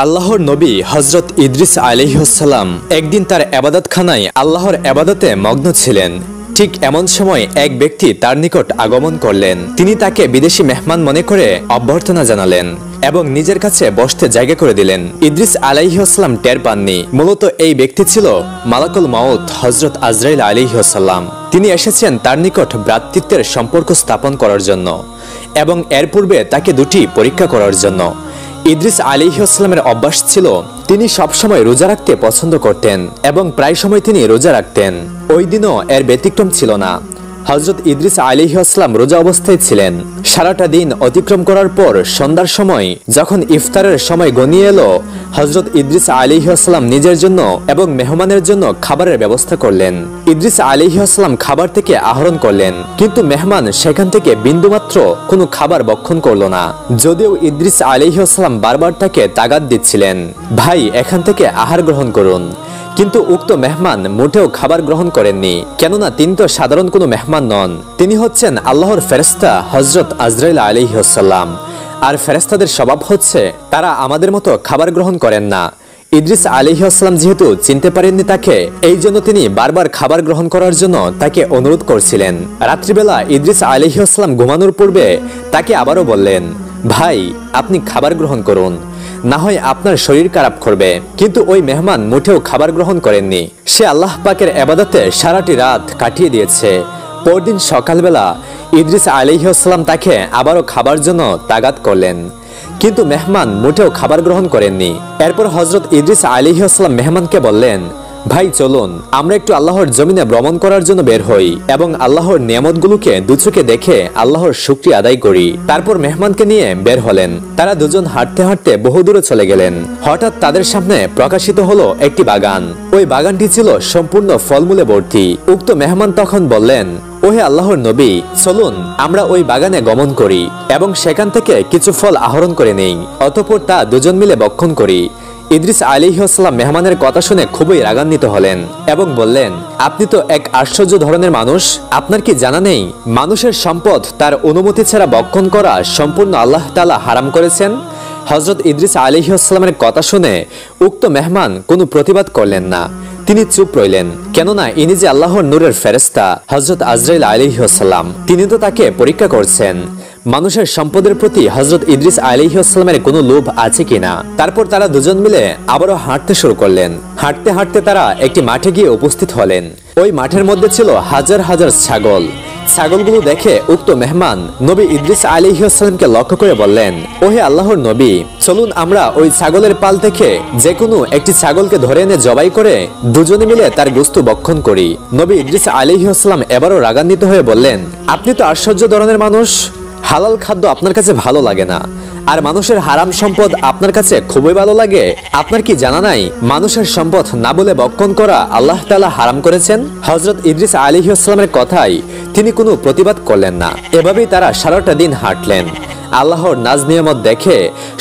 আল্লাহর নবী হযরত ইদ্রিস আলাইহিসসালাম একদিন তার ইবাদতখানায় আল্লাহর ইবাদতে মগ্ন ছিলেন। ঠিক এমন সময় এক ব্যক্তি তার নিকট আগমন করলেন। তিনি তাকে বিদেশি মেহমান মনে করে অভ্যর্থনা জানালেন এবং নিজের কাছে বসতে জায়গা করে দিলেন। ইদ্রিস আলাইহিসসালাম টের পাননি মূলত এই ব্যক্তি ছিল মালাকুল মাউত হযরত আজরাইল আলাইহিসসালাম। তিনি এসেছেন তার নিকট ভ্রাতৃত্বের সম্পর্ক স্থাপন করার জন্য এবং এর পূর্বে তাকে দুটি পরীক্ষা করার জন্য। ইদ্রিস আলাইহিসসালামের অভ্যাস ছিল তিনি সবসময় রোজা রাখতে পছন্দ করতেন এবং প্রায় সময় তিনি রোজা রাখতেন। ওই দিনও এর ব্যতিক্রম ছিল না। হযরত ইদ্রিস আলাইহিসসালাম রোজা অবস্থায় ছিলেন। সারাটা দিন অতিক্রম করার পর সন্ধ্যার সময় যখন ইফতারের সময় গনিয়ে এলো, হযরত ইদ্রিস আলাইহিসসালাম নিজের জন্য এবং মেহমানের জন্য খাবারের ব্যবস্থা করলেন। ইদ্রিস আলাইহিসসালাম খাবার থেকে আহরণ করলেন, কিন্তু মেহমান সেখান থেকে বিন্দুমাত্র কোনো খাবার ভক্ষণ করলো না। যদিও ইদ্রিস আলাইহিসসালাম বারবার তাকে তাগাদ দিচ্ছিলেন, ভাই এখান থেকে আহার গ্রহণ করুন, কিন্তু উক্ত মেহমান মোটেও খাবার গ্রহণ করেননি। কেননা তিনি তো সাধারণ কোনো মেহমান নন, তিনি হচ্ছেন আল্লাহর ফেরেশতা হযরত আজরাইল আলাইহিসসালাম। আর ফেরেশতাদের স্বভাব হচ্ছে তারা আমাদের মতো খাবার গ্রহণ করেন না। ইদ্রিস আলাইহিসসালাম যেহেতু চিনতে পারেননি তাকে, এই জন্য তিনি বারবার খাবার গ্রহণ করার জন্য তাকে অনুরোধ করছিলেন। রাত্রিবেলা ইদ্রিস আলাইহিসসালাম ঘুমানোর পূর্বে তাকে আবারও বললেন, ভাই আপনি খাবার গ্রহণ করুন, না হয় আপনার শরীর খারাপ করবে। কিন্তু ওই মেহমান মোটেও খাবার গ্রহণ করেননি। সে আল্লাহ পাকের ইবাদতে সারাটি রাত কাটিয়ে দিয়েছে। পরদিন সকালবেলা ইদ্রিস আলাইহিসসালাম তাকে আবারও খাবার জন্য তাগাদ করলেন, কিন্তু মেহমান মোটেও খাবার গ্রহণ করেননি। এরপর হযরত ইদ্রিস আলাইহিসসালাম মেহমানকে বললেন, ভাই চলুন আমরা একটু আল্লাহর জমিনে ভ্রমণ করার জন্য বের হই এবং আল্লাহর নিয়ামতগুলোকে দুচোখে দেখে আল্লাহর শুকরিয়া আদায় করি। তারপর মেহমানকে নিয়ে বের হলেন। তারা দুজন হাঁটতে হাঁটতে বহুদূরে চলে গেলেন। হঠাৎ তাদের সামনে প্রকাশিত হলো একটি বাগান। ওই বাগানটি ছিল সম্পূর্ণ ফলমূলে ভর্তি। উক্ত মেহমান তখন বললেন, ওহে আল্লাহর নবী, চলুন আমরা ওই বাগানে গমন করি এবং সেখান থেকে কিছু ফল আহরণ করে নেই, অতঃপর তা দুজন মিলে ভক্ষণ করি। ইদ্রিস আলাইহিসসালাম মেহমানের কথা শুনে খুবই রাগান্বিত হলেন এবং বললেন, আপনি তো এক আশ্চর্য ধরনের মানুষ। আপনার কি জানা নেই মানুষের সম্পদ তার অনুমতি ছাড়া ভক্ষণ করা সম্পূর্ণ আল্লাহ তাআলা হারাম করেছেন? হযরত ইদ্রিস আলাইহিসসালামের কথা শুনে উক্ত মেহমান কোনো প্রতিবাদ করলেন না। তিনি চুপ রইলেন, কেননা ইনি যে আল্লাহর নূরের ফেরেশতা হযরত আজরাইল আলাইহিসসালাম, তিনি তো তাকে পরীক্ষা করছেন মানুষের সম্পদের প্রতি হযরত ইদ্রিস আলাইহিসসালামের কোনো লোভ আছে কিনা। তারপর তারা দুজন মিলে আবারও হাঁটতে শুরু করলেন। হাঁটতে হাঁটতে তারা একটি মাঠে গিয়ে উপস্থিত হলেন। ওই মাঠের মধ্যে ছিল হাজার হাজার ছাগল। ছাগলগুলো দেখে উক্ত মেহমান নবী ইদ্রিস আলাইহিসসালামকে লক্ষ্য করে বললেন, ওহে আল্লাহর নবী, চলুন আমরা ওই ছাগলের পাল থেকে যে কোনো একটি ছাগলকে ধরে এনে জবাই করে দুজনে মিলে তার গোশত ভক্ষণ করি। নবী ইদ্রিস আলাইহিসসালাম এবারও রাগান্বিত হয়ে বললেন, আপনি তো আশ্চর্য ধরনের মানুষ। হালাল খাদ্য আপনার কাছে ভালো লাগে না, আর মানুষের হারাম সম্পদ আপনার কাছে খুবই ভালো লাগে। আপনার কি জানা নাই মানুষের সম্পদ না বলে ভক্ষণ করা আল্লাহ তাআলা হারাম করেছেন? হযরত ইদ্রিস আলাইহিসসালামের কথায় তিনি কোনো প্রতিবাদ করলেন না। এভাবেই তারা সারাটা দিন হাঁটলেন। আল্লাহর নাজ নিয়ামত দেখে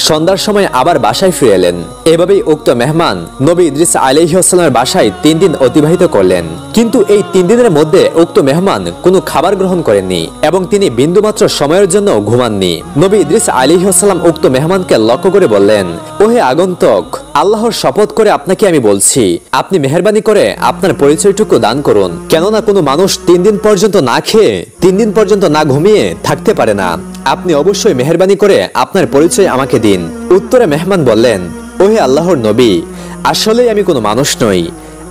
সন্ধ্যার সময় আবার বাসায় ফিরে এলেন। এভাবেই উক্ত মেহমান নবী ইদ্রিস আলাইহিসসালামের বাসায় 3 দিন অতিবাহিত করলেন। কিন্তু এই 3 দিনের মধ্যে উক্ত মেহমান কোনো খাবার গ্রহণ করেননি এবং তিনি বিন্দুমাত্র সময়ের জন্য ঘুমাননি। নবী ইদ্রিস আলাইহিসসালাম উক্ত মেহমানকে লক্ষ্য করে বললেন, ওহে আগন্তুক, আল্লাহর শপথ করে আপনাকে আমি বলছি, আপনি মেহেরবানি করে আপনার পরিচয়টুকু দান করুন। কেননা কোনো মানুষ 3 দিন পর্যন্ত না খেয়ে 3 দিন পর্যন্ত না ঘুমিয়ে থাকতে পারে না। আপনি অবশ্যই মেহেরবানি করে আপনার পরিচয় আমাকে দিন। উত্তরে মেহমান বললেন, ওহে আল্লাহর নবী, আসলেই আমি কোনো মানুষ নই,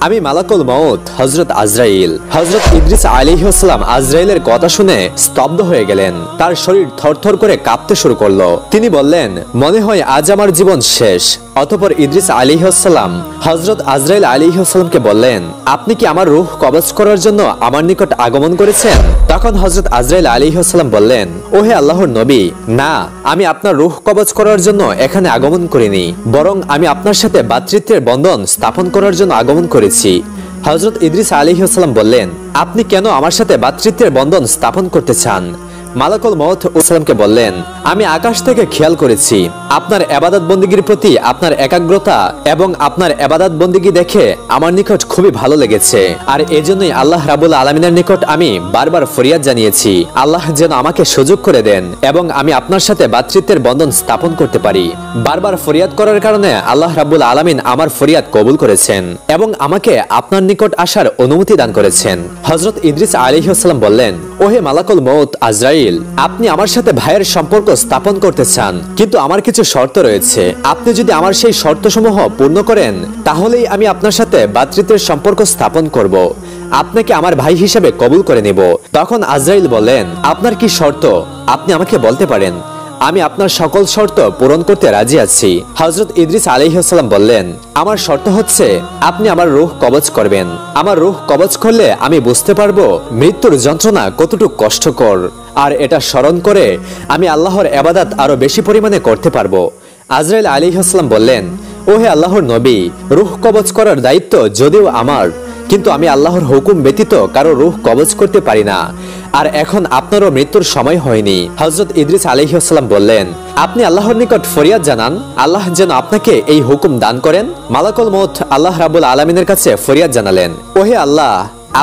আমি মালাকুল মাউত হযরত আজরাইল। হযরত ইদ্রিস আলাইহিসসালাম আজরাইলের কথা শুনে স্তব্ধ হয়ে গেলেন। তার শরীর থরথর করে কাঁপতে শুরু করলো। তিনি বললেন, মনে হয় আজ আমার জীবন শেষ। অতঃপর ইদ্রিস আলাইহিসসালাম হযরত আজরাইল আলাইহিসসালামকে বললেন, আপনি কি আমার রূহ কবজ করার জন্য আমার নিকট আগমন করেছেন? তখন হযরত আজরাইল আলাইহিসসালাম বললেন, ওহে আল্লাহর নবী, না, আমি আপনার রূহ কবজ করার জন্য এখানে আগমন করিনি, বরং আমি আপনার সাথে ভ্রাতৃত্বের বন্ধন স্থাপন করার জন্য আগমন করেছি। হযরত ইদ্রিস আলাইহিসসালাম বললেন, আপনি কেন আমার সাথে ভ্রাতৃত্বের বন্ধন স্থাপন করতে চান? মালাকুল মউত সালামকে বললেন, আমি আকাশ থেকে খেয়াল করেছি আপনার ইবাদত বন্দেগীর প্রতি আপনার একাগ্রতা এবং আপনার ইবাদত বন্দেগী দেখে আমার নিকট খুবই ভালো লেগেছে। আর এজন্যই আল্লাহ রাব্বুল আলামিনের নিকট আমি বারবার ফরিয়াদ জানিয়েছি আল্লাহ যেন আমাকে সুযোগ করে দেন এবং আমি আপনার সাথে ভ্রাতৃত্বের বন্ধন স্থাপন করতে পারি। বারবার ফরিয়াদ করার কারণে আল্লাহ রাব্বুল আলামিন আমার ফরিয়াদ কবুল করেছেন এবং আমাকে আপনার নিকট আসার অনুমতি দান করেছেন। হযরত ইদ্রিস আলাইহিস সালাম বললেন, ওহে মালাকুল মউত আজরাইল, আপনি আমার সাথে ভাইয়ের সম্পর্ক স্থাপন করতে চান, কিন্তু আমার কিছু শর্ত রয়েছে। আপনি যদি আমার সেই শর্তসমূহ পূর্ণ করেন তাহলেই আমি আপনার সাথে ভ্রাতৃত্বের সম্পর্ক স্থাপন করব, আপনাকে আমার ভাই হিসেবে কবুল করে নেব। তখন আজরাইল বললেন, আপনার কি শর্ত আপনি আমাকে বলতে পারেন, আমি আপনার সকল শর্ত পূরণ করতে রাজি আছি। হযরত ইদ্রিস আলাইহিস সালাম বললেন, আমার শর্ত হচ্ছে আপনি আমার রূহ কবজ করবেন। আমার রূহ কবজ করলে আমি বুঝতে পারবো মৃত্যুর যন্ত্রণা কতটুকু কষ্টকর, আর এটা স্মরণ করে আমি আল্লাহর ইবাদত আরো বেশি পরিমাণে করতে পারবো। আজরাইল আলাইহিস সালাম বললেন, ওহে আল্লাহর নবী, রূহ কবজ করার দায়িত্ব যদিও আমার, কিন্তু আমি আল্লাহর হুকুম ব্যতীত কারো রূহ কবজ করতে পারি না, আর এখন আপনারও মৃত্যুর সময় হয়নি। হযরত ইদ্রিস আলাইহিস সালাম বললেন, আপনি আল্লাহর নিকট ফরিয়াদ জানান আল্লাহ যেন আপনাকে এই হুকুম দান করেন। মালাকুল মউত আল্লাহ রাব্বুল আলামিনের কাছে ফরিয়াদ জানালেন, ওহে আল্লাহ,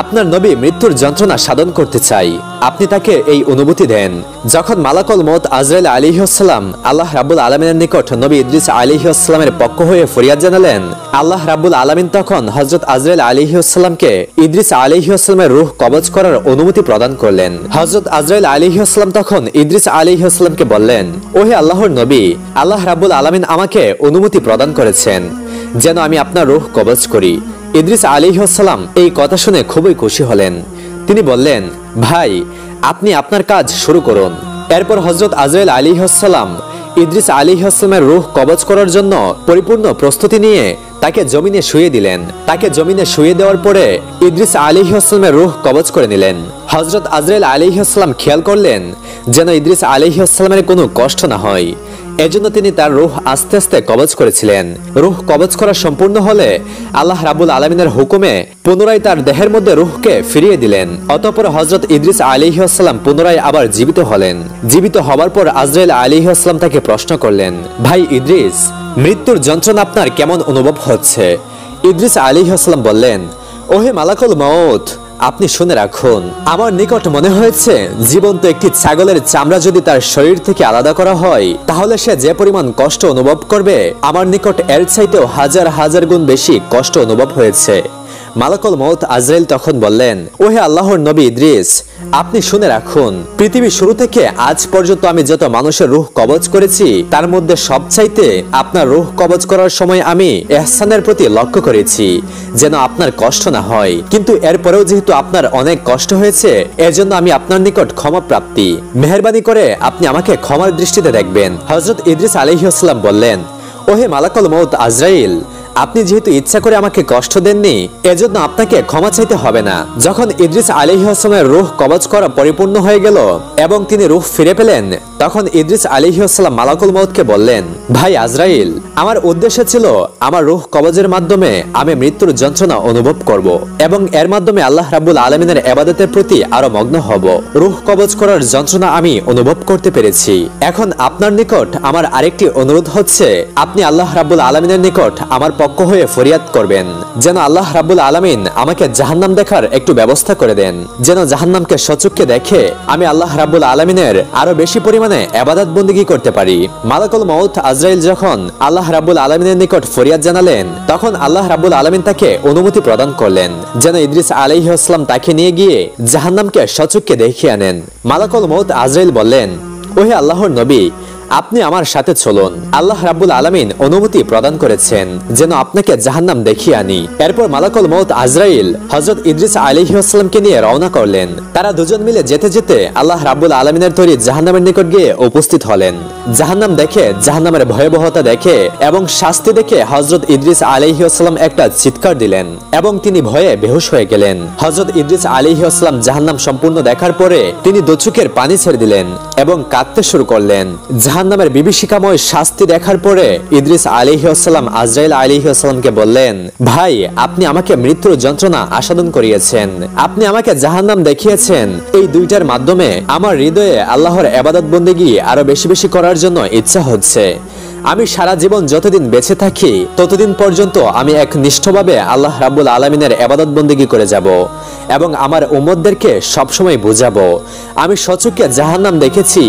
আপনার নবী মৃত্যুর যন্ত্রণা সাধন করতে চাই, আপনি তাকে এই অনুভূতি দেন। যখন মালাকুল মউত আজরাইল আলাইহিস সালাম আল্লাহ রাব্বুল আলামিনের নিকট নবী ইদ্রিস আলাইহিস সালামের পক্ষ হয়ে ফরিয়াদ জানালেন, আল্লাহ রাব্বুল আলামিন তখন হযরত আজরাইল আলাইহিস সালামকে ইদ্রিস আলাইহিস সালামের রূহ কবজ করার অনুমতি প্রদান করলেন। হযরত আজরাইল আলাইহিস সালাম তখন ইদ্রিস আলাইহিস সালামকে বললেন, ওহে আল্লাহর নবী, আল্লাহ রাব্বুল আলামিন আমাকে অনুমতি প্রদান করেছেন যেন আমি আপনার রূহ কবজ করি। ইদ্রিস আলাইহিস সালাম এই কথা শুনে খুবই খুশি হলেন। তিনি বললেন, ভাই, আপনি আপনার কাজ শুরু করুন। এরপর হযরত আজরাইল আলাইহিস সালাম ইদ্রিস আলাইহিস সালামের রূহ কবজ করার জন্য পরিপূর্ণ প্রস্তুতি নিয়ে তাকে জমিনে শুইয়ে দিলেন। তাকে জমিনে শুইয়ে দেওয়ার পরে ইদ্রিস আলাইহিস সালামের রূহ কবজ করে নিলেন। হযরত আজরাইল আলাইহিস সালাম খেয়াল করলেন যেন ইদ্রিস আলাইহিস সালামের কোনো কষ্ট না হয়, এজন্য তিনি তার রূহ আস্তে আস্তে কবজ করেছিলেন। রূহ কবজ করা সম্পূর্ণ হলে আল্লাহ রাব্বুল আলামিনের হুকুমে পুনরায় তার দেহের মধ্যে রূহকে ফিরিয়ে দিলেন। অতঃপর হযরত ইদ্রিস আলাইহিস সালাম পুনরায় আবার জীবিত হলেন। জীবিত হওয়ার পর আজরাইল আলাইহিস সালাম তাকে প্রশ্ন করলেন, ভাই ইদ্রিস, মৃত্যুর যন্ত্রণা আপনার কেমন অনুভব হচ্ছে? ইদ্রিস আলাইহিস সালাম বললেন, ওহে মালাকুল মউত, আপনি শুনে রাখুন, আমার নিকট মনে হয়েছে জীবন্ত একটি ছাগলের চামড়া যদি তার শরীর থেকে আলাদা করা হয় তাহলে সে যে পরিমাণ কষ্ট অনুভব করবে আমার নিকট এর চাইতেও হাজার হাজার গুণ বেশি কষ্ট অনুভব হয়েছে। মালাকুল মউত আজরাইল তখন বললেন, ওহে আল্লাহর নবী ইদ্রিস, আপনি শুনে রাখুন, পৃথিবীর শুরু থেকে আজ পর্যন্ত আমি যত মানুষের রূহ কবজ করেছি তার মধ্যে সবচাইতে আপনার রূহ কবজ করার সময় আমি ইহসানের প্রতি লক্ষ্য করেছি যেন আপনার কষ্ট না হয়, কিন্তু এরপরেও যেহেতু আপনার অনেক কষ্ট হয়েছে এজন্য আমি আপনার নিকট ক্ষমা প্রাপ্তি, মেহেরবানি করে আপনি আমাকে ক্ষমার দৃষ্টিতে দেখবেন। হযরত ইদ্রিস আলাইহিস সালাম বললেন, ওহে মালাকুল মউত আজরাইল, আপনি যেহেতু ইচ্ছা করে আমাকে কষ্ট দেননি এজন্য আপনাকে ক্ষমা চাইতে হবে না। যখন ইদ্রিস আলাইহিস সালামের রূহ কবজ করা পরিপূর্ণ হয়ে গেল এবং তিনি রূহ ফিরে পেলেন তখন ইদ্রিস আলাইহিস সালাম মালাকুল মউতকে বললেন, ভাই আজরাইল, আমার উদ্দেশ্য ছিল আমার রূহ কবজের মাধ্যমে আমি মৃত্যুর যন্ত্রণা অনুভব করব এবং এর মাধ্যমে আল্লাহ রাব্বুল আলামিনের ইবাদতের প্রতি আরো মগ্ন হব। রূহ কবজ করার যন্ত্রণা আমি অনুভব করতে পেরেছি। এখন আপনার নিকট আমার আরেকটি অনুরোধ হচ্ছে আপনি আল্লাহ রাব্বুল আলামিনের নিকট আমার পক্ষ হয়ে ফরিয়াদ করবেন যেন আল্লাহ রাব্বুল আলামিন আমাকে জাহান্নাম দেখার একটু ব্যবস্থা করে দেন, যেন জাহান্নামকে সচক্ষে দেখে আমি আল্লাহ রাব্বুল আলামিনের আরো বেশি পরিমাণে ইবাদত বন্দেগী করতে পারি। মালাকুল মউত আজরাইল যখন আল্লাহ রাব্বুল আলামিনের নিকট ফরিয়াদ জানালেন তখন আল্লাহ রাব্বুল আলামিন তাকে অনুমতি প্রদান করলেন যেন ইদ্রিস আলাইহিস সালাম তাকে নিয়ে গিয়ে জাহান্নামকে সচক্ষে দেখিয়ে আনেন। মালাকুল মউত আজরাইল বললেন, ওহে আল্লাহর নবী, আপনি আমার সাথে চলুন, আল্লাহ রাব্বুল আলামিন অনুমতি প্রদান করেছেন যেন আপনাকে জাহান্নাম দেখিয়ে আনি। এরপর মালাকুল মউত আজরাইল হযরত ইদ্রিস আলাইহিস সালামকে নিয়ে রওনা করলেন। তারা দুজন মিলে যেতে যেতে আল্লাহ রাব্বুল আলামিনের তৈরি জাহান্নামের নিকট গিয়ে উপস্থিত হলেন। জাহান্নাম দেখে, জাহান্নামের ভয়াবহতা দেখে এবং শাস্তি দেখে হযরত ইদ্রিস আলাইহিস সালাম একটা চিৎকার দিলেন এবং তিনি ভয়ে বেহুশ হয়ে গেলেন। হযরত ইদ্রিস আলাইহিস সালাম জাহান্নাম সম্পূর্ণ দেখার পরে তিনি দু চোখের পানি ছেড়ে দিলেন এবং কাঁদতে শুরু করলেন। জাহান্নামের বিভীষিকাময় শাস্তি দেখার পরে ইদ্রিস আলাইহিস সালাম আজরাইল আলাইহিস সালামকে বললেন, ভাই, আপনি আমাকে মৃত্যুর যন্ত্রণা আস্বাদন করিয়েছেন, আপনি আমাকে জাহান্নাম দেখিয়েছেন। এই দুইটার মাধ্যমে আমার হৃদয়ে আল্লাহর ইবাদত বন্দেগী আরো বেশি বেশি করার জন্য ইচ্ছা হচ্ছে। আমি সারা জীবন যতদিন বেঁচে থাকি ততদিন পর্যন্ত আমি একনিষ্ঠভাবে আল্লাহ রাব্বুল আলামিনের ইবাদত বন্দেগী করে যাব এবং আমার উম্মতদেরকে সবসময় বুঝাবো আমি সচক্ষে জাহান্নাম দেখেছি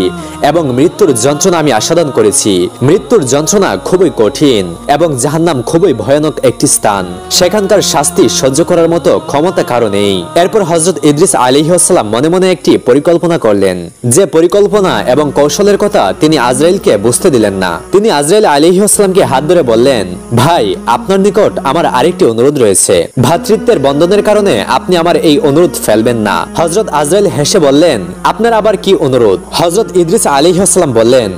এবং মৃত্যুর যন্ত্রণা আমি আস্বাদন করেছি। মৃত্যুর যন্ত্রণা খুবই কঠিন এবং জাহান্নাম খুবই ভয়ানক একটি স্থান, সেখানকার শাস্তি সহ্য করার মতো ক্ষমতা কারো নেই। এরপর হযরত ইদ্রিস আলাইহিস সালাম মনে মনে একটি পরিকল্পনা করলেন, যে পরিকল্পনা এবং কৌশলের কথা তিনি আজরাইলকে বুঝতে দিলেন না। তিনি আজরাইল আলাইহিস সালামকে হাত ধরে বললেন, ভাই, আপনার নিকট আমার আরেকটি অনুরোধ রয়েছে। ভ্রাতৃত্বের বন্ধনের কারণে আপনি আমার এই অনুরোধ ফেলবেন না। হযরত আজরাইল হেসে বললেন, আপনার আবার কি অনুরোধ? হযরত ইদ্রিস আলাইহিস সালাম বললেন,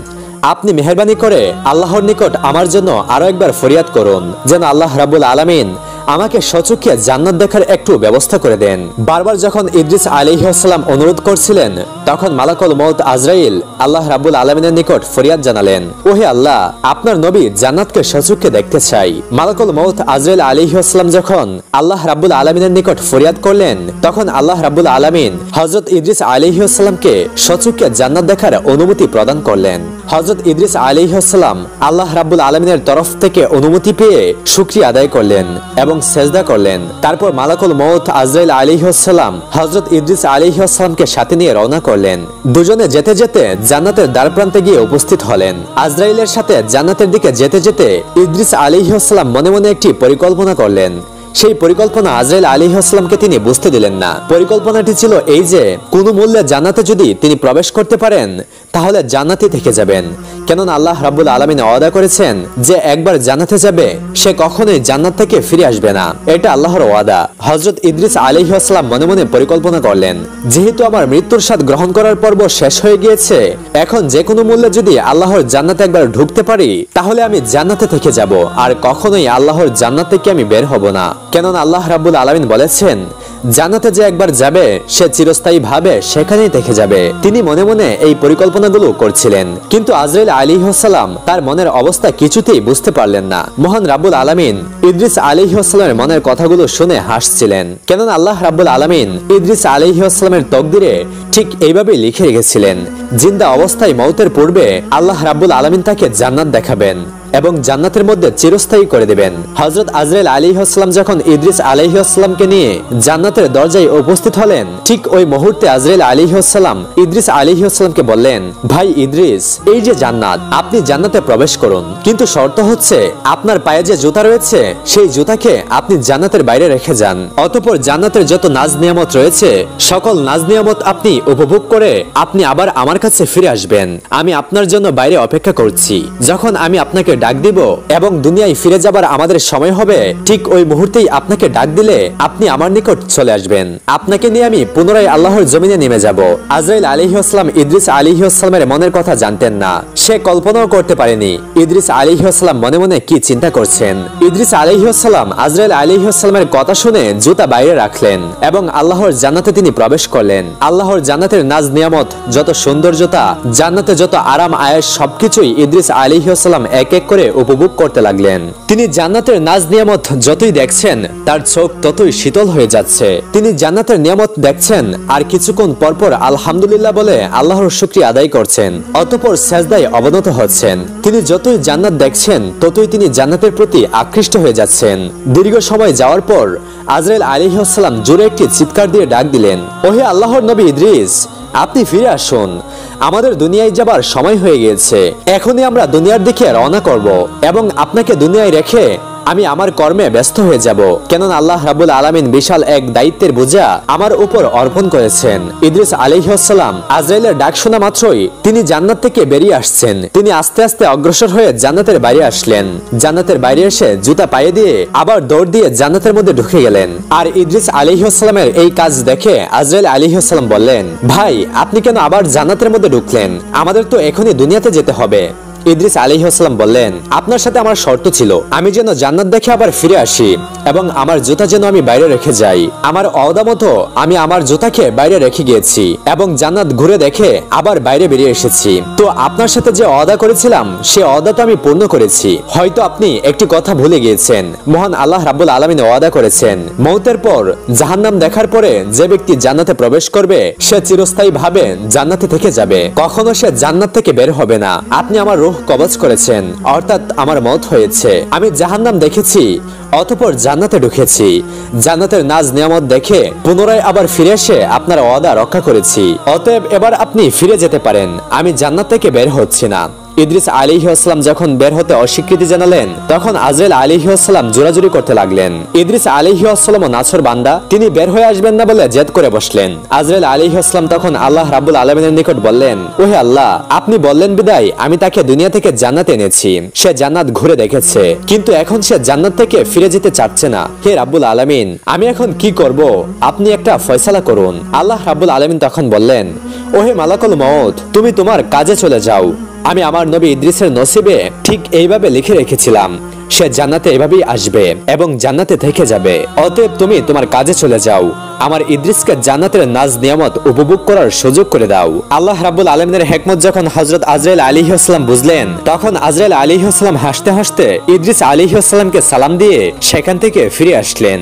আপনি মেহেরবানি করে আল্লাহর নিকট আমার জন্য আরো একবার ফরিয়াদ করুন যেন আল্লাহ রাব্বুল আলামিন আমাকে সচক্ষে জান্নাত দেখার একটু ব্যবস্থা করে দেন। বারবার যখন ইদ্রিস আলাইহিস সালাম অনুরোধ করছিলেন তখন মালাকুল মউত আজরাইল আল্লাহ রাব্বুল আলামিনের নিকট ফরিয়াদ জানালেন, ওহে আল্লাহ, আপনার নবী জান্নাতকে সচক্ষে দেখতে চাই। মালাকুল মউত আজরাইল আলাইহিস সালাম যখন আল্লাহ রাব্বুল আলামিনের নিকট ফরিয়াদ করলেন তখন আল্লাহ রাব্বুল আলামিন হযরত ইদ্রিস আলাইহিস সালামকে সচক্ষে জান্নাত দেখার অনুমতি প্রদান করলেন। হযরত ইদ্রিস আলাইহিস সালাম আল্লাহ রাব্বুল আলামিনের তরফ থেকে অনুমতি পেয়ে শুকরিয়া আদায় করলেন এবং সেজদা করলেন। তারপর মালাকুল মউত আজরাইল আলাইহিস সালাম হযরত ইদ্রিস আলাইহিস সালামকে সাথে নিয়ে রওনা করলেন। দুজনে যেতে যেতে জান্নাতের দ্বারপ্রান্তে গিয়ে উপস্থিত হলেন। আজরাইলের সাথে জান্নাতের দিকে যেতে যেতে ইদ্রিস আলাইহিস সালাম মনে মনে একটি পরিকল্পনা করলেন। সেই পরিকল্পনা আজরাইল আলাইহিস সালামকে তিনি বুঝতে দিলেন না। পরিকল্পনাটি ছিল এই যে কোনো মূল্যে জান্নাতে যদি তিনি প্রবেশ করতে পারেন তাহলে জান্নাতে থেকে যাবেন, কেননা আল্লাহ রাব্বুল আলামিন ওয়াদা করেছেন যে একবার জান্নাতে যাবে সে কখনোই জান্নাত থেকে ফিরে আসবে না, এটা আল্লাহর ওয়াদা। হযরত ইদ্রিস আলাইহিস সালাম মনে মনে পরিকল্পনা করলেন, যেহেতু আমার মৃত্যুর স্বাদ গ্রহণ করার পর্ব শেষ হয়ে গিয়েছে, এখন যে কোনো মূল্যে যদি আল্লাহর জান্নাতে একবার ঢুকতে পারি তাহলে আমি জান্নাতে থেকে যাব আর কখনোই আল্লাহর জান্নাত থেকে আমি বের হব না, কেননা আল্লাহ রাব্বুল আলামিন বলেছেন জান্নাতে যে একবার যাবে সে চিরস্থায়ী ভাবে সেখানেই থেকে যাবে। তিনি মনে মনে এই পরিকল্পনাগুলো করছিলেন, কিন্তু আজরাইল আলাইহিস সালাম তার মনের অবস্থা কিছুতেই বুঝতে পারলেন না। মহান রাব্বুল আলামিন ইদ্রিস আলাইহিস সালামের মনের কথাগুলো শুনে হাসছিলেন, কেননা আল্লাহ রাব্বুল আলামিন ইদ্রিস আলাইহিস সালামের তকদিরে ঠিক এইভাবে লিখে রেখেছিলেন, জিন্দা অবস্থায় মওতের পূর্বে আল্লাহ রাব্বুল আলামিন তাকে জান্নাত দেখাবেন এবং জান্নাতের মধ্যে চিরস্থায়ী করে দিবেন। হযরত আজরাইল আলাইহিস সালাম যখন ইদ্রিস আলাইহিস সালামকে নিয়ে জান্নাতের দরজায় উপস্থিত হলেন, ঠিক ওই মুহূর্তে আজরাইল আলাইহিস সালাম ইদ্রিস আলাইহিস সালামকে বললেন, ভাই ইদ্রিস, এই যে জান্নাত, আপনি জান্নাতে প্রবেশ করুন, কিন্তু শর্ত হচ্ছে আপনার পায়ে যে জুতা রয়েছে সেই জুতাকে আপনি জান্নাতের বাইরে রেখে যান। অতঃপর জান্নাতের যত নাজ নিয়ামত রয়েছে সকল নাজ নিয়ামত আপনি উপভোগ করে আপনি আবার আমার কাছে ফিরে আসবেন। আমি আপনার জন্য বাইরে অপেক্ষা করছি। যখন আমি আপনাকে ডাক দিব এবং দুনিয়ায় ফিরে যাবার আমাদের সময় হবে, ঠিক ওই মুহূর্তেই আপনাকে ডাক দিলে আপনি আমার নিকট চলে আসবেন। আপনাকে নিয়ে আমি পুনরায় আল্লাহর জমিনে নেমে যাব। আজরাইল আলাইহিস সালাম ইদ্রিস আলাইহিস সালামের মনের কথা জানতেন না, সে কল্পনাও করতে পারেনি ইদ্রিস আলাইহিস সালাম মনে মনে কি চিন্তা করছেন। ইদ্রিস আলাইহিস সালাম আজরাইল আলাইহিস সালামের কথা শুনে জুতা বাইরে রাখলেন এবং আল্লাহর জান্নাতে তিনি প্রবেশ করলেন। আল্লাহর জান্নাতের নাজ নিয়ামত, যত সৌন্দর্যতা, জান্নাতে যত আরাম আয়েশ, সবকিছুই ইদ্রিস আলাইহিস সালাম এক এক করে উপভোগ করতে লাগলেন। তিনি জান্নাতের নাজ নিয়ামত যতই দেখছেন তার চোখ ততই শীতল হয়ে যাচ্ছে। তিনি জান্নাতের নিয়ামত দেখছেন আর কিছুক্ষণ পরপর আলহামদুলিল্লাহ বলে আল্লাহর শুকরিয়া আদায় করছেন, অতঃপর সেজদায় অবনত হচ্ছেন। তিনি যতই জান্নাত দেখছেন ততই তিনি জান্নাতের প্রতি আকৃষ্ট হয়ে যাচ্ছেন। দীর্ঘ সময় যাওয়ার পর আজরাইল আলাইহিস সালাম জোরে একটি চিৎকার দিয়ে ডাক দিলেন, ওহে আল্লাহর নবী ইদ্রিস, আপনি ফিরে আসুন, আমাদের দুনিয়ায় যাবার সময় হয়ে গিয়েছে। এখনই আমরা দুনিয়ার দিকে রওনা করব এবং আপনাকে দুনিয়ায় রেখে আমি আমার কর্মে ব্যস্ত হয়ে যাব, কেননা আল্লাহ রাব্বুল আলামিন বিশাল এক দায়িত্বের বোঝা আমার উপর অর্পণ করেছেন। ইদ্রিস আলাইহিস সালাম আজরাইলের ডাক শোনা মাত্রই তিনি জান্নাত থেকে বেরিয়ে আসছেন। তিনি আস্তে আস্তে অগ্রসর হয়ে জান্নাতের বাইরে আসলেন। জান্নাতের বাইরে এসে জুতা পায়ে দিয়ে আবার দৌড় দিয়ে জান্নাতের মধ্যে ঢুকে গেলেন। আর ইদ্রিস আলাইহিস সালামের এই কাজ দেখে আজরাইল আলাইহিস সালাম বললেন, ভাই, আপনি কেন আবার জান্নাতের মধ্যে ঢুকলেন? আমাদের তো এখনই দুনিয়াতে যেতে হবে। ইদ্রিস আলাইহিস সালাম বললেন, আপনার সাথে আমার শর্ত ছিল আমি যেন জান্নাত দেখে আবার ফিরে আসি এবং আমার জুতা যেন আমি বাইরে রেখে যাই। আমার ওয়াদা মতো আমি আমার জুতাকে বাইরে রেখে গিয়েছি এবং জান্নাত ঘুরে দেখে আবার বাইরে বেরিয়ে এসেছি। তো আপনার সাথে যে ওয়াদা করেছিলাম সে ওয়াদা তো আমি পূর্ণ করেছি। হয়তো আপনি একটি কথা ভুলে গিয়েছেন, মহান আল্লাহ রাব্বুল আলামিন ওয়াদা করেছেন মওতের পর জাহান্নাম দেখার পরে যে ব্যক্তি জান্নাতে প্রবেশ করবে সে চিরস্থায়ী ভাবে জান্নাতে থেকে যাবে, কখনো সে জান্নাত থেকে বের হবে না। আপনি আমার রূহ কবজ করেছেন, অর্থাৎ আমার মওত হয়েছে। আমি জাহান্নাম দেখেছি, অতঃপর জান্নাতে ঢুকেছি। জান্নাতের নাজ নিয়ামত দেখে পুনরায় আবার ফিরে এসে আপনার ওয়াদা রক্ষা করেছি। অতএব এবার আপনি ফিরে যেতে পারেন, আমি জান্নাত থেকে বের হচ্ছি না। ইদ্রিস আলাইহিস সালাম যখন বের হতে অস্বীকৃতি জানালেন তখন আজরাইল আলাইহিস সালাম জোরাজুরি করতে লাগলেন। ইদ্রিস আলাইহিস সালাম নাছর বান্দা, তিনি বের হয়ে আসবেন না বলে জেদ করে বসলেন। আজরাইল আলাইহিস সালাম তখন আল্লাহ রাব্বুল আলামিনের নিকট বললেন, ওহে আল্লাহ, আপনি বললেন বিদায় আমি তাকে দুনিয়া থেকে জান্নাতে এনেছি, সে জান্নাত ঘুরে দেখেছে, কিন্তু এখন সে জান্নাত থেকে ফিরে যেতে চাচ্ছে না। হে রাব্বুল আলামিন, আমি এখন কি করব? আপনি একটা ফয়সালা করুন। আল্লাহ রাব্বুল আলামিন তখন বললেন, ওহে মালাকুল মউত, তুমি তোমার কাজে চলে যাও। আমি আমার নবী ইদ্রিসের নসিবে ঠিক এইভাবে লিখে রেখেছিলাম, সে জান্নাতে এভাবেই আসবে এবং জান্নাতে থেকে যাবে। অতএব তুমি তোমার কাজে চলে যাও, আমার ইদ্রিসকে জান্নাতের নাজ নিয়ামত উপভোগ করার সুযোগ করে দাও। আল্লাহ রাব্বুল আলামিনের হিকমত যখন হযরত আজরাইল আলাইহিস সালাম বুঝলেন তখন আজরাইল আলাইহিস সালাম হাসতে হাসতে ইদ্রিস আলাইহিস সালামকে সালাম দিয়ে সেখান থেকে ফিরে আসলেন।